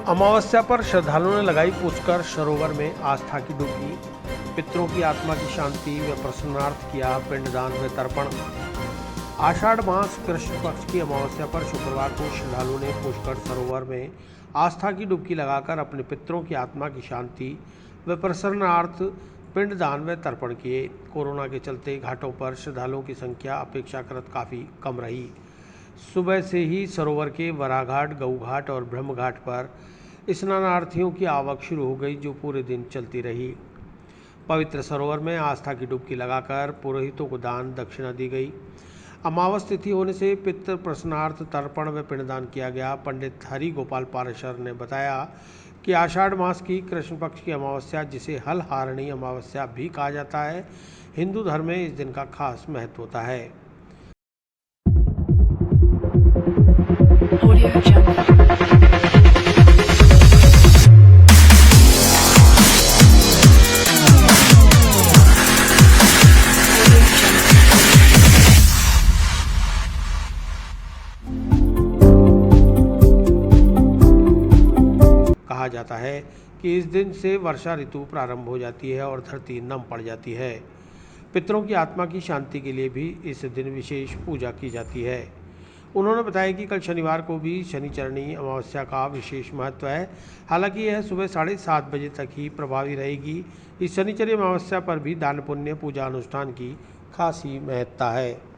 अमावस्या पर श्रद्धालुओं ने लगाई पुष्कर सरोवर में आस्था की डुबकी। पितरों की आत्मा की शांति व प्रसन्नार्थ किया पिंडदान व तर्पण। आषाढ़ मास कृष्ण पक्ष की अमावस्या पर शुक्रवार को श्रद्धालुओं ने पुष्कर सरोवर में आस्था की डुबकी लगाकर अपने पितरों की आत्मा की शांति व प्रसन्नार्थ पिंडदान व तर्पण किए। कोरोना के चलते घाटों पर श्रद्धालुओं की संख्या अपेक्षाकृत काफ़ी कम रही। सुबह से ही सरोवर के वराघाट, गऊघाट और ब्रह्मघाट पर स्नानार्थियों की आवक शुरू हो गई, जो पूरे दिन चलती रही। पवित्र सरोवर में आस्था की डुबकी लगाकर पुरोहितों को दान दक्षिणा दी गई। अमावस तिथि होने से पितृ प्रश्नार्थ तर्पण व पिंडदान किया गया। पंडित हरि गोपाल पाराशर ने बताया कि आषाढ़ मास की कृष्ण पक्ष की अमावस्या, जिसे हलहारणी अमावस्या भी कहा जाता है, हिंदू धर्म में इस दिन का खास महत्व होता है। कहा जाता है कि इस दिन से वर्षा ऋतु प्रारंभ हो जाती है और धरती नम पड़ जाती है। पितरों की आत्मा की शांति के लिए भी इस दिन विशेष पूजा की जाती है। उन्होंने बताया कि कल शनिवार को भी शनिचरणी अमावस्या का विशेष महत्व है। हालांकि यह सुबह 7:30 बजे तक ही प्रभावी रहेगी। इस शनिचरी अमावस्या पर भी दान पुण्य पूजा अनुष्ठान की खासी महत्ता है।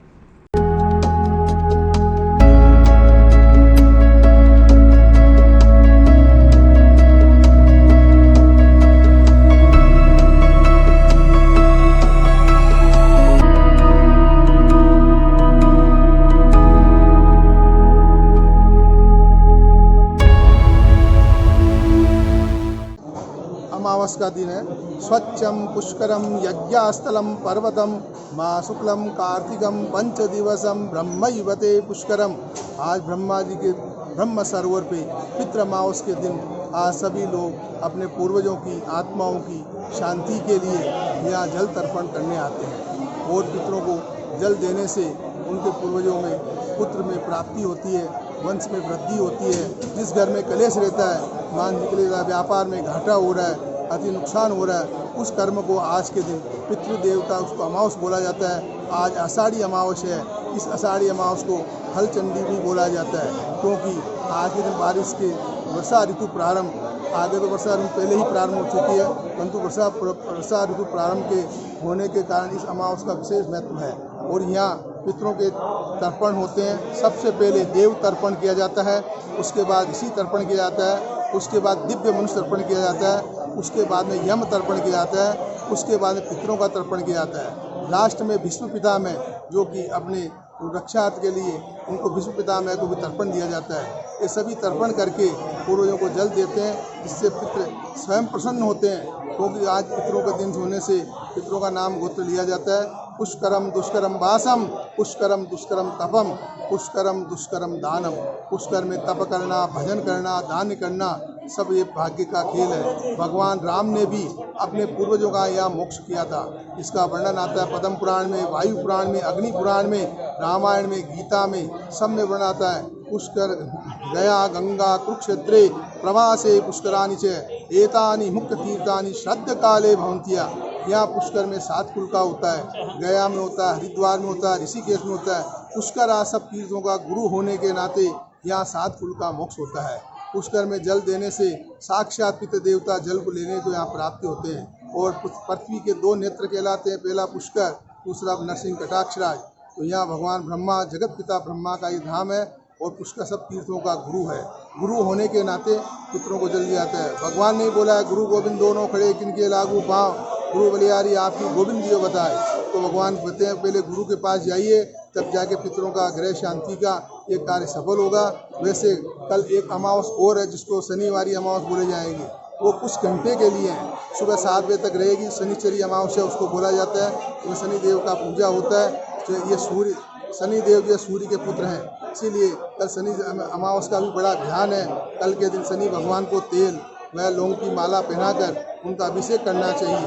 अमावस का दिन है। स्वच्छम पुष्करम यज्ञास्थलम पर्वतम माँ शुक्लम कार्तिकम पंच दिवसम ब्रह्म युवते पुष्करम। आज ब्रह्मा जी के ब्रह्म सरोवर पे पितृ अमावस के दिन आज सभी लोग अपने पूर्वजों की आत्माओं की शांति के लिए यहाँ जल तर्पण करने आते हैं। और पितरों को जल देने से उनके पूर्वजों में पुत्र में प्राप्ति होती है, वंश में वृद्धि होती है। जिस घर में कलेश रहता है, मान निकले व्यापार में घाटा हो रहा है, अति नुकसान हो रहा है, उस कर्म को आज के दिन पितृदेवता उसको अमावस बोला जाता है। आज आषाढ़ी अमावस है। इस आषाढ़ी अमावस को हल चंडी भी बोला जाता है, क्योंकि आज के दिन बारिश के वर्षा ऋतु प्रारंभ, आगे तो वर्षा ऋतु पहले ही प्रारंभ हो चुकी है, परंतु वर्षा ऋतु प्रारंभ के होने के कारण इस अमावस का विशेष महत्व है। और यहाँ पितरों के तर्पण होते हैं। सबसे पहले देव तर्पण किया जाता है, उसके बाद ऋषि तर्पण किया जाता है, उसके बाद दिव्य मनुष्य तर्पण किया जाता है, उसके बाद में यम तर्पण किया जाता है, उसके बाद में पितरों का तर्पण किया जाता है। लास्ट में भीष्म पितामह, जो कि अपने रक्षार्थ के लिए उनको भीष्म पितामह को भी तर्पण दिया जाता है। ये सभी तर्पण करके पूर्वजों को जल देते हैं, जिससे पितृ स्वयं प्रसन्न होते हैं, क्योंकि आज पितरों का दिन होने से पितरों का नाम गोत्र लिया जाता है। पुष्करम दुष्करम वासम, पुष्करम दुष्करम तपम, पुष्करम दुष्करम दानम। पुष्कर में तप करना, भजन करना, दान करना, सब ये भाग्य का खेल है। भगवान राम ने भी अपने पूर्वजों का यहाँ मोक्ष किया था। इसका वर्णन आता है पद्म पुराण में, वायु पुराण में, अग्नि पुराण में, रामायण में, गीता में, सब में वर्णन आता है। पुष्कर गया गंगा कुरुक्षेत्रे प्रवासे पुष्करानि च एतानि मुक्त तीर्थानि श्राद्ध काले भवन्त्या। यहाँ पुष्कर में 7 कुल का होता है, गया में होता है, हरिद्वार में होता है, ऋषिकेश में होता है। पुष्कर आज सब तीर्थों का गुरु होने के नाते यहाँ 7 कुल का मोक्ष होता है। पुष्कर में जल देने से साक्षात पितृ देवता जल को लेने को यहाँ प्राप्त होते हैं। और पृथ्वी के 2 नेत्र कहलाते हैं, पहला पुष्कर, दूसरा नरसिंह कटाक्षराज। तो यहाँ भगवान ब्रह्मा, जगत पिता ब्रह्मा का ये धाम है और पुष्कर सब तीर्थों का गुरु है। गुरु होने के नाते पितरों को जल दिया जाता है। भगवान ने बोला है, गुरु गोविंद दोनों खड़े किनके लागू पाँव, गुरु बलियारी आपकी गोविंद जी बताए। तो भगवान कहते हैं पहले गुरु के पास जाइए, तब जाके पितरों का ग्रह शांति का ये कार्य सफल होगा। वैसे कल एक अमावस और है, जिसको शनिवारी अमावस बोले जाएंगे, वो कुछ घंटे के लिए है, सुबह 7 बजे तक रहेगी। शनिचरी अमावस्या उसको बोला जाता है। इसमें शनिदेव का पूजा होता है। तो ये सूर्य, शनिदेव जो सूर्य के पुत्र हैं, इसीलिए कल शनि अमावस का भी बड़ा ध्यान है। कल के दिन शनि भगवान को तेल व लौंग की माला पहनाकर उनका अभिषेक करना चाहिए।